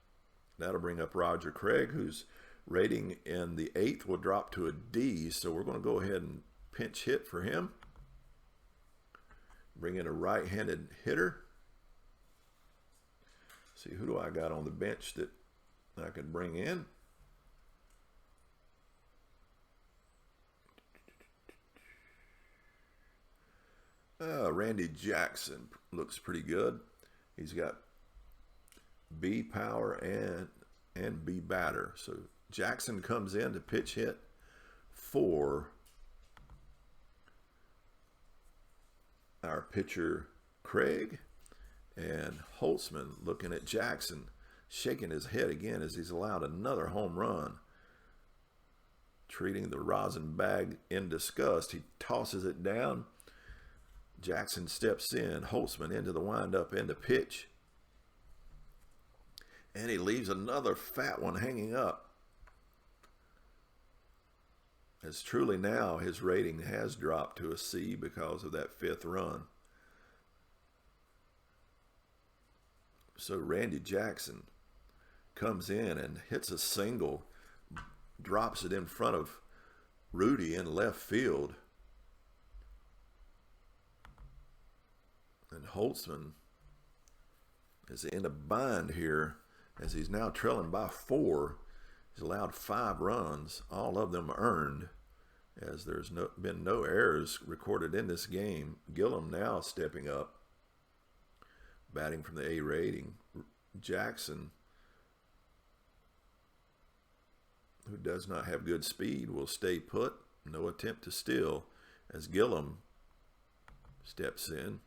That'll bring up Roger Craig, whose rating in the 8th will drop to a D. So we're going to go ahead and pinch hit for him. Bring in a right-handed hitter. See, who do I got on the bench that I could bring in? Randy Jackson looks pretty good. He's got B power and B batter. So Jackson comes in to pitch hit for our pitcher Craig, and Holtzman looking at Jackson, shaking his head again as he's allowed another home run. Treating the rosin bag in disgust, he tosses it down. Jackson steps in, Holtzman into the windup, into pitch. And he leaves another fat one hanging up. As truly now his rating has dropped to a C because of that fifth run. So Randy Jackson comes in and hits a single, drops it in front of Rudy in left field. And Holtzman is in a bind here as he's now trailing by 4. He's allowed 5 runs, all of them earned, as there's been no errors recorded in this game. Gillum now stepping up, batting from the A rating. Jackson, who does not have good speed, will stay put. No attempt to steal as Gillum steps in.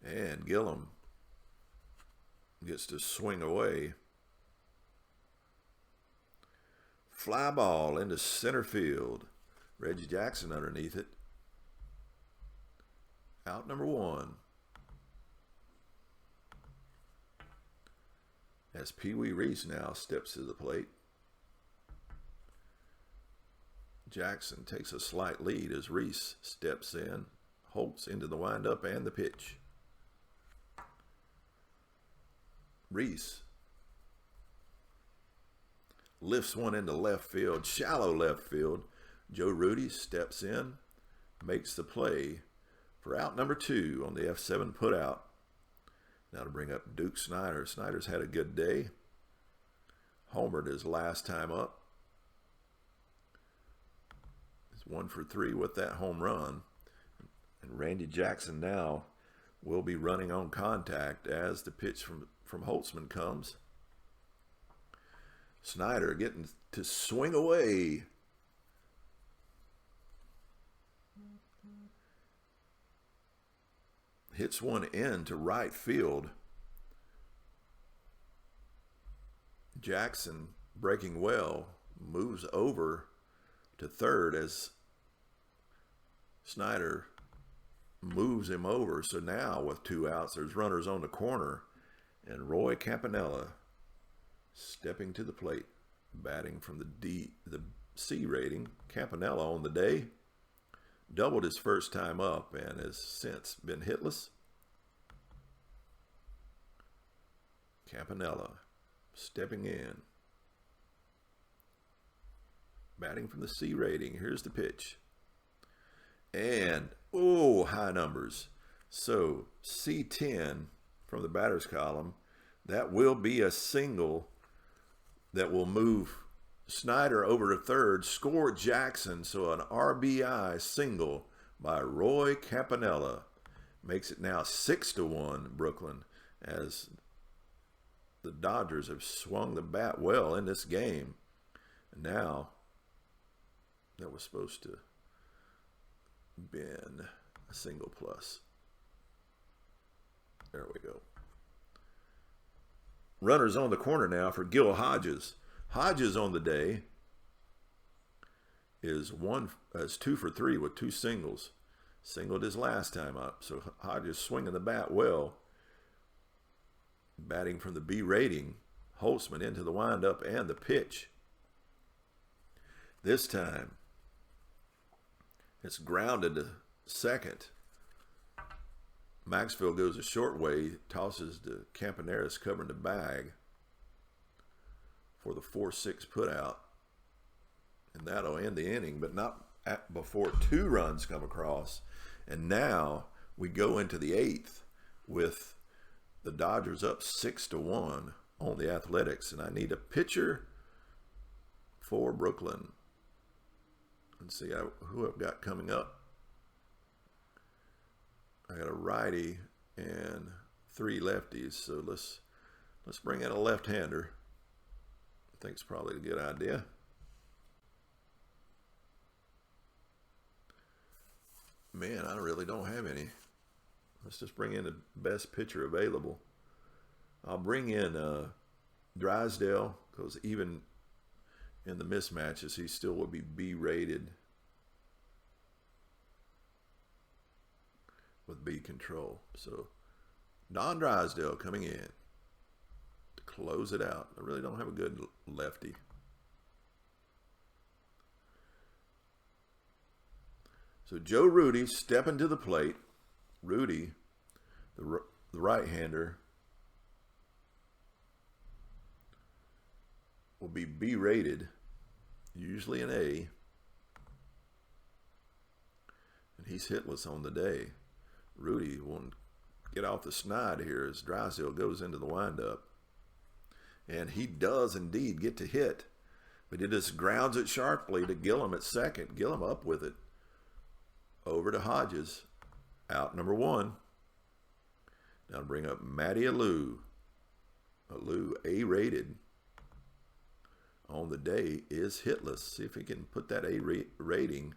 And Gillum gets to swing away. Fly ball into center field. Reggie Jackson underneath it. Out number 1. As Pee Wee Reese now steps to the plate. Jackson takes a slight lead as Reese steps in. Holtz into the windup and the pitch. Reese lifts one into left field, shallow left field. Joe Rudy steps in, makes the play for out number 2 on the F7 putout. Now to bring up Duke Snyder. Snyder's had a good day. Homered his last time up. He's 1 for 3 with that home run. And Randy Jackson now will be running on contact as the pitch from Holtzman comes. Snyder getting to swing away. Hits one in to right field. Jackson breaking well, moves over to third as Snyder moves him over. So now with 2 outs, there's runners on the corner. And Roy Campanella stepping to the plate, batting from the C rating. Campanella on the day doubled his first time up and has since been hitless. Campanella stepping in, batting from the C rating. Here's the pitch. And, high numbers. So C10 from the batter's column, that will be a single that will move Snyder over to third, score Jackson. So an RBI single by Roy Campanella makes it now 6-1 Brooklyn, as the Dodgers have swung the bat well in this game. And now that was supposed to been a single plus. There we go. Runners on the corner now for Gil Hodges. Hodges on the day is 2 for 3 with 2 singles. Singled his last time up. So Hodges swinging the bat well. Batting from the B rating. Holtzman into the windup and the pitch. This time it's grounded to second. Maxfield goes a short way, tosses to Camponeris covering the bag for the 4-6 putout. And that'll end the inning, but not before 2 runs come across. And now we go into the 8th with the Dodgers up 6-1 on the Athletics, and I need a pitcher for Brooklyn. Let's see who I've got coming up. I got a righty and 3 lefties, so let's bring in a left-hander. I think it's probably a good idea. Man, I really don't have any. Let's just bring in the best pitcher available. I'll bring in Drysdale, because even in the mismatches, he still will be B-rated with B control. So Don Drysdale coming in to close it out. I really don't have a good lefty. So Joe Rudy stepping to the plate. Rudy, the right-hander, will be B-rated, usually an A, and he's hitless on the day. Rudy won't get off the snide here as Drysdale goes into the windup, and he does indeed get to hit, but he just grounds it sharply to Gillum at second. Gillum up with it over to Hodges. Out number 1. Now to bring up Matty Alou. Alou, A-rated on the day, is hitless. See if he can put that A rating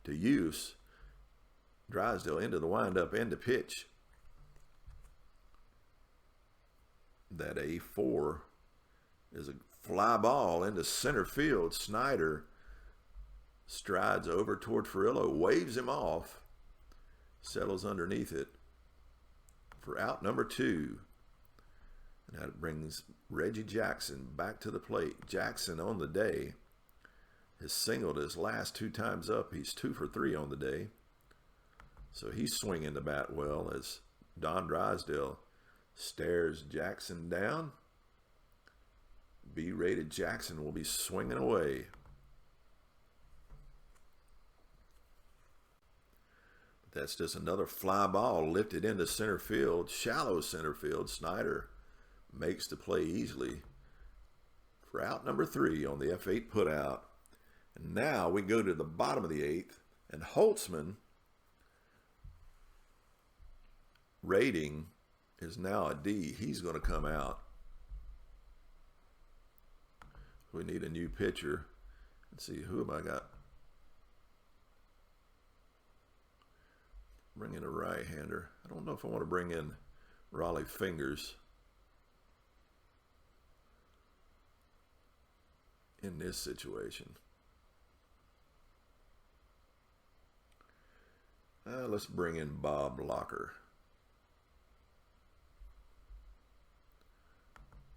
to use. Drysdale into the windup, into pitch. That A4 is a fly ball into center field. Snyder strides over toward Furillo, waves him off, settles underneath it for out number 2. And that brings Reggie Jackson back to the plate. Jackson on the day has singled his last 2 times up. He's 2 for 3 on the day. So he's swinging the bat well as Don Drysdale stares Jackson down. B-rated Jackson will be swinging away. That's just another fly ball lifted into center field, shallow center field. Snyder makes the play easily for out number 3 on the F8 putout. And now we go to the bottom of the 8th, and Holtzman rating is now a D. He's going to come out. We need a new pitcher. Let's see, who have I got? Bring in a right-hander. I don't know if I want to bring in Raleigh Fingers in this situation. Let's bring in Bob Locker.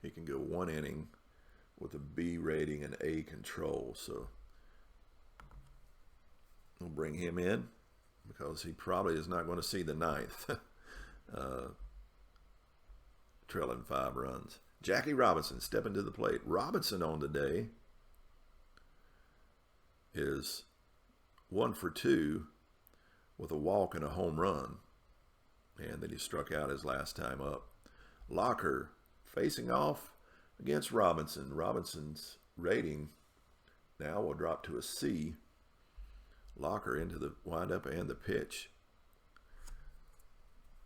He can go 1 inning with a B rating and A control. So we'll bring him in, because he probably is not going to see the 9th, trailing 5 runs. Jackie Robinson stepping to the plate. Robinson on the day is 1 for 2 with a walk and a home run, and then he struck out his last time up. Locker facing off against Robinson. Robinson's rating now will drop to a C. Locker into the windup and the pitch.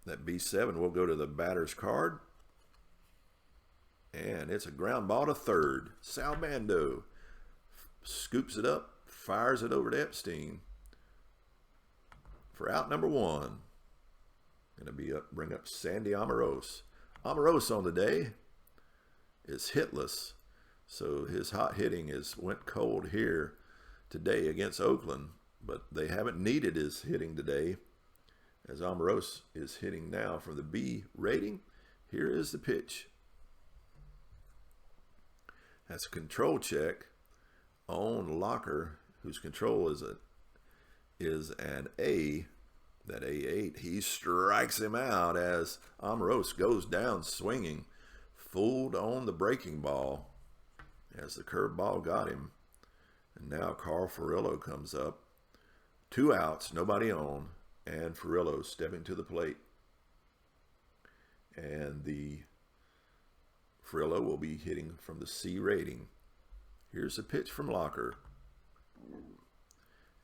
That B7 will go to the batter's card. And it's a ground ball to third. Sal Bando scoops it up, fires it over to Epstein for out number 1. Going to be bring up Sandy Amoros. Amoros on the day is hitless, so his hot hitting went cold here today against Oakland, but they haven't needed his hitting today, as Amoros is hitting now for the B rating. Here is the pitch. That's a control check on Locker, whose control is an A. That A8, he strikes him out as Amoros goes down swinging, fooled on the breaking ball as the curve ball got him. And now Carl Furillo comes up. 2 outs, nobody on. and Furillo stepping to the plate. And the Furillo will be hitting from the C rating. Here's a pitch from Locker.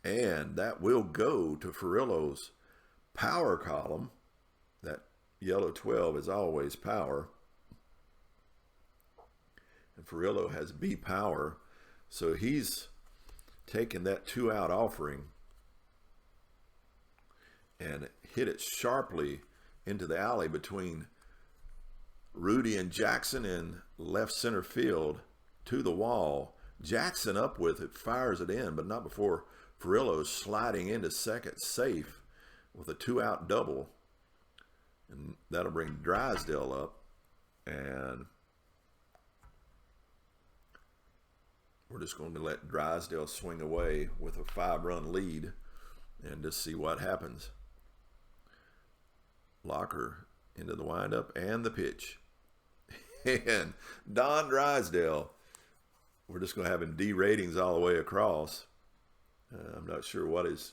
And that will go to Furillo's power column. That yellow 12 is always power. And Furillo has B power. So he's taken that 2-out offering and hit it sharply into the alley between Rudy and Jackson in left center field to the wall. Jackson up with it, fires it in, but not before Furillo's sliding into second safe with a 2-out double. And that'll bring Drysdale up. And we're just going to let Drysdale swing away with a 5-run lead and just see what happens. Locker into the windup and the pitch. And Don Drysdale, we're just going to have him D ratings all the way across. I'm not sure what his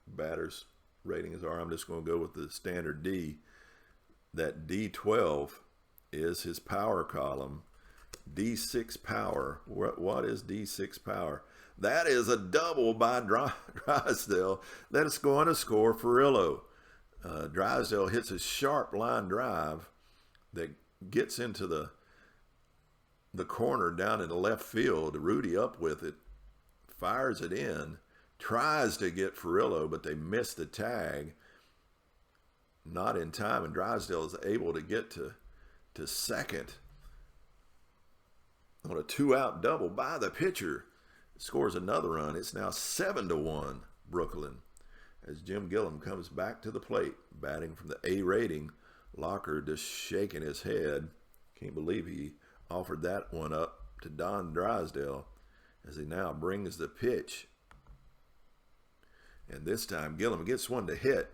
batter's ratings are. I'm just going to go with the standard D. That D12 is his power column. D6 power. What is D6 power? That is a double by Drysdale. That is going to score Furillo. Drysdale hits a sharp line drive that gets into the corner down in the left field. Rudy up with it, fires it in, tries to get Furillo, but they miss the tag. Not in time, and Drysdale is able to get to second on a 2-out double by the pitcher. Scores another run. It's now 7-1 Brooklyn as Jim Gillum comes back to the plate, batting from the A rating. Locker just shaking his head. Can't believe he offered that one up to Don Drysdale as he now brings the pitch. And this time Gillum gets one to hit.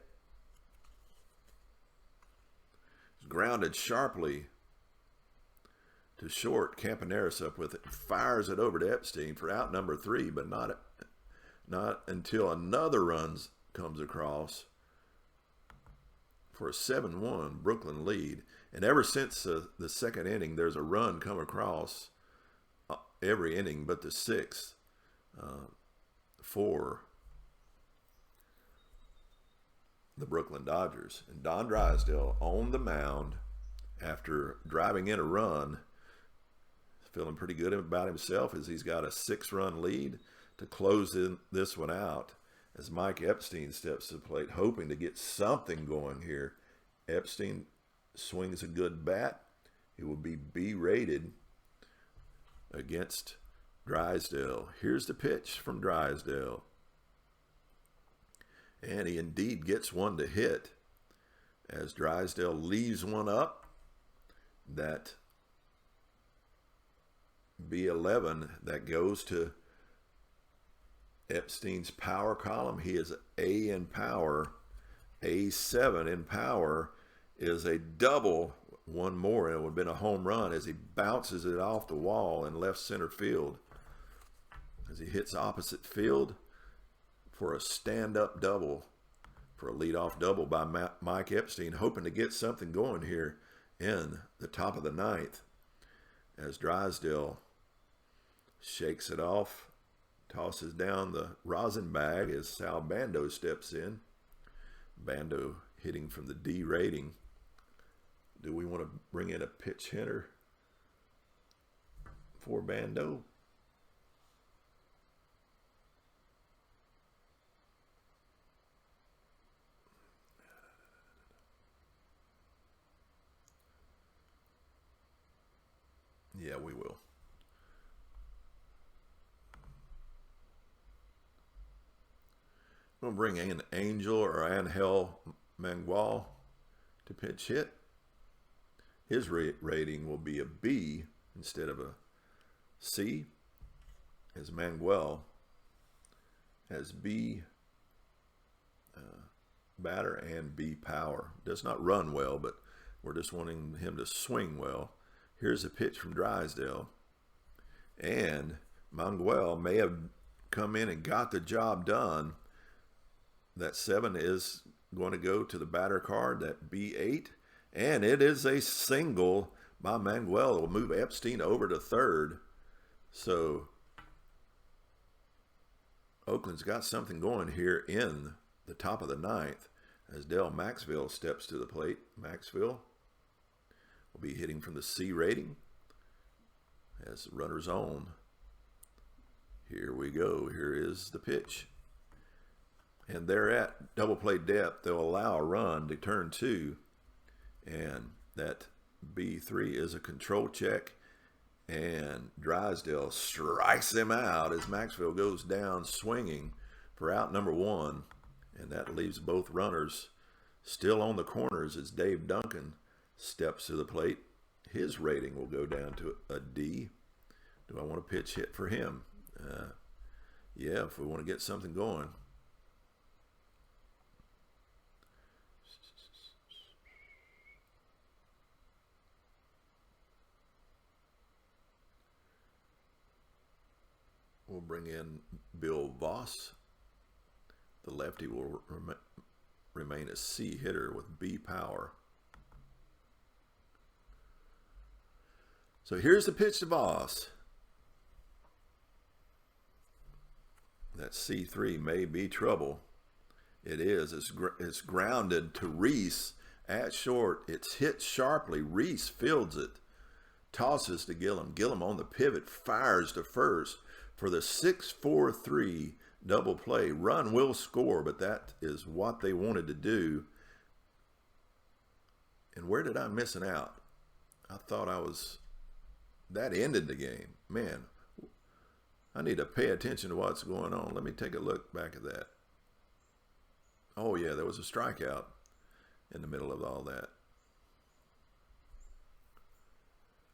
It's grounded sharply to short. Camponeris up with it, fires it over to Epstein for out number 3, but not until another run comes across for a 7-1 Brooklyn lead. And ever since the second inning, there's a run come across every inning but the 6th for the Brooklyn Dodgers. And Don Drysdale on the mound after driving in a run, feeling pretty good about himself as he's got a 6-run lead to close this one out as Mike Epstein steps to the plate, hoping to get something going here. Epstein swings a good bat. He will be B rated against Drysdale. Here's the pitch from Drysdale. And he indeed gets one to hit as Drysdale leaves one up. That B11 that goes to Epstein's power column. He is A in power. A7 in power is a double, one more, and it would have been a home run as he bounces it off the wall in left center field as he hits opposite field for a stand-up double, for a leadoff double by Mike Epstein, hoping to get something going here in the top of the 9th as Drysdale shakes it off, tosses down the rosin bag as Sal Bando steps in. Bando hitting from the D rating. Do we want to bring in a pitch hitter for Bando? Yeah, we will. We'll bring in Angel or Angel Mangual to pitch hit. His rating will be a B instead of a C, as Mangual has B batter and B power. Does not run well, but we're just wanting him to swing well. Here's a pitch from Drysdale. And Mangual may have come in and got the job done that 7 is going to go to the batter card, that B8. And it is a single by Manuel. It will move Epstein over to third. So Oakland's got something going here in the top of the 9th as Dale Maxville steps to the plate. Maxville will be hitting from the C rating as runners on. Here we go. Here is the pitch. And they're at double play depth. They'll allow a run to turn 2. And that B3 is a control check. And Drysdale strikes him out as Maxville goes down swinging for out number 1. And that leaves both runners still on the corners as Dave Duncan steps to the plate. His rating will go down to a D. Do I want a pitch hit for him? Yeah, if we want to get something going. We'll bring in Bill Voss. The lefty will remain a C hitter with B power. So here's the pitch to Voss. That C3 may be trouble. It is. It's grounded to Reese at short. It's hit sharply. Reese fields it. Tosses to Gillum. Gillum on the pivot fires to first for the 6-4-3 double play. Run will score, but that is what they wanted to do. And where did I miss it out? I thought that ended the game. Man, I need to pay attention to what's going on. Let me take a look back at that. Oh, yeah, there was a strikeout in the middle of all that.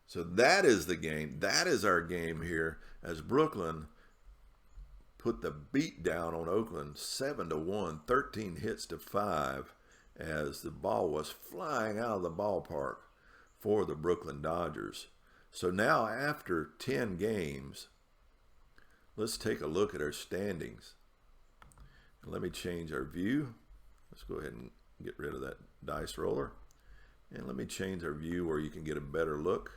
So that is the game. That is our game here as Brooklyn put the beat down on Oakland 7-1, 13 hits to 5 as the ball was flying out of the ballpark for the Brooklyn Dodgers. So now after 10 games, let's take a look at our standings. Let me change our view. Let's go ahead and get rid of that dice roller. And let me change our view where you can get a better look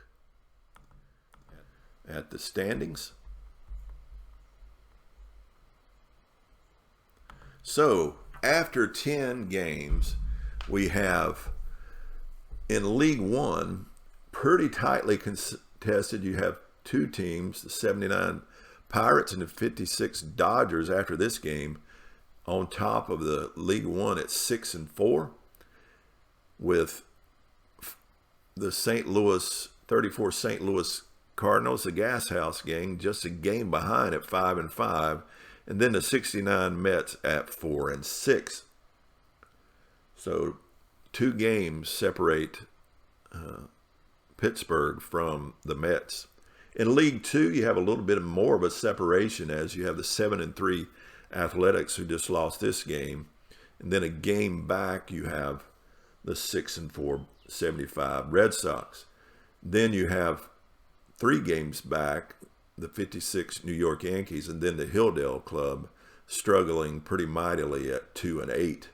at the standings. So after 10 games, we have in League One, pretty tightly contested. You have 2 teams, the 79 Pirates and the 56 Dodgers after this game. On top of the League One at 6-4, with the 34 St. Louis Cardinals, the Gas House gang, just a game behind at 5-5, and then the 69 Mets at 4-6. So 2 games separate Pittsburgh from the Mets. In League Two, you have a little bit more of a separation as you have the 7-3 Athletics who just lost this game. And then a game back, you have the 6-4 75 Red Sox. Then you have 3 games back, the 56 New York Yankees, and then the Hilldale Club struggling pretty mightily at 2-8.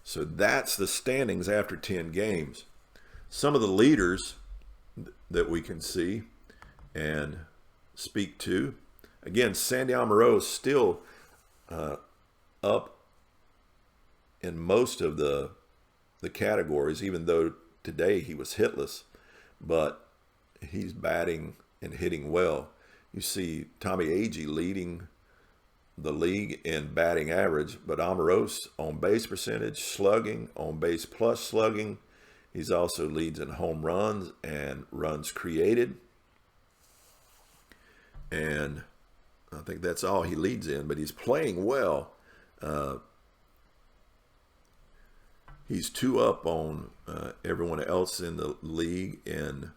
So that's the standings after 10 games. Some of the leaders that we can see and speak to. Again, Sandy Almirola still up in most of the categories, even though today he was hitless, but he's batting and hitting well. You see Tommy Agee leading the league in batting average, but Almirola on base percentage, slugging, on base plus slugging. He's also leads in home runs and runs created. And I think that's all he leads in, but he's playing well. He's 2 up on everyone else in the league in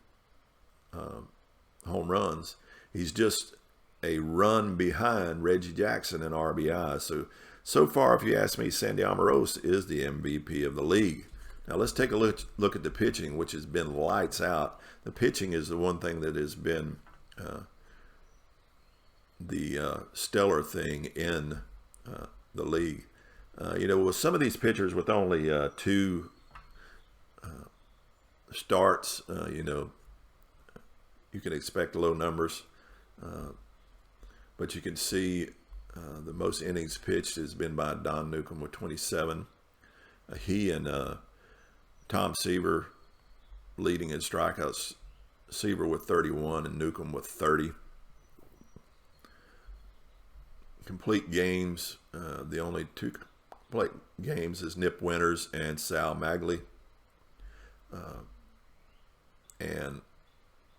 home runs. He's just a run behind Reggie Jackson in RBI. So far, if you ask me, Sandy Almirola is the MVP of the league. Now let's take a look at the pitching, which has been lights out. The pitching is the one thing that has been the stellar thing in the league. With some of these pitchers with only two starts, you can expect low numbers. But you can see the most innings pitched has been by Don Newcomb with 27. He and Tom Seaver leading in strikeouts. Seaver with 31 and Newcomb with 30. Complete games, the only two complete games is Nip Winters and Sal Magley. And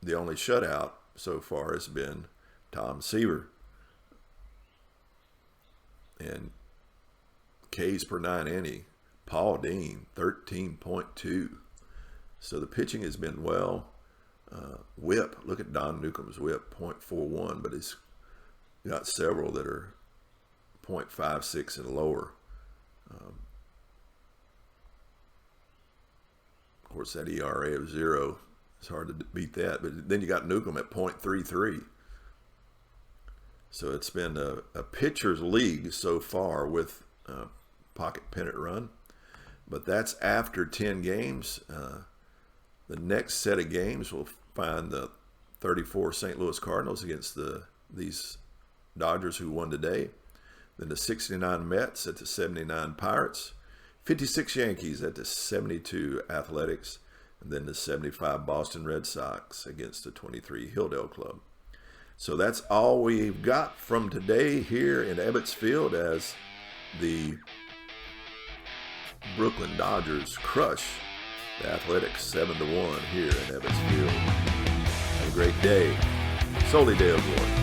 the only shutout so far has been Tom Seaver. And Ks per 9 inning, Paul Dean, 13.2. So the pitching has been well. Whip, look at Don Newcomb's whip, 0.41, but he's got several that are 0.56 and lower. Of course, that ERA of 0, it's hard to beat that. But then you got Newcomb at 0.33. So it's been a pitcher's league so far with pocket pennant run. But that's after 10 games. The next set of games will find the 34 St. Louis Cardinals against these Dodgers who won today. Then the 69 Mets at the 79 Pirates. 56 Yankees at the 72 Athletics. And then the 75 Boston Red Sox against the 23 Hilldale Club. So that's all we've got from today here in Ebbets Field as the Brooklyn Dodgers crush the Athletics 7-1 here in Ebbets Field. Have a great day. Soli Deo Glory.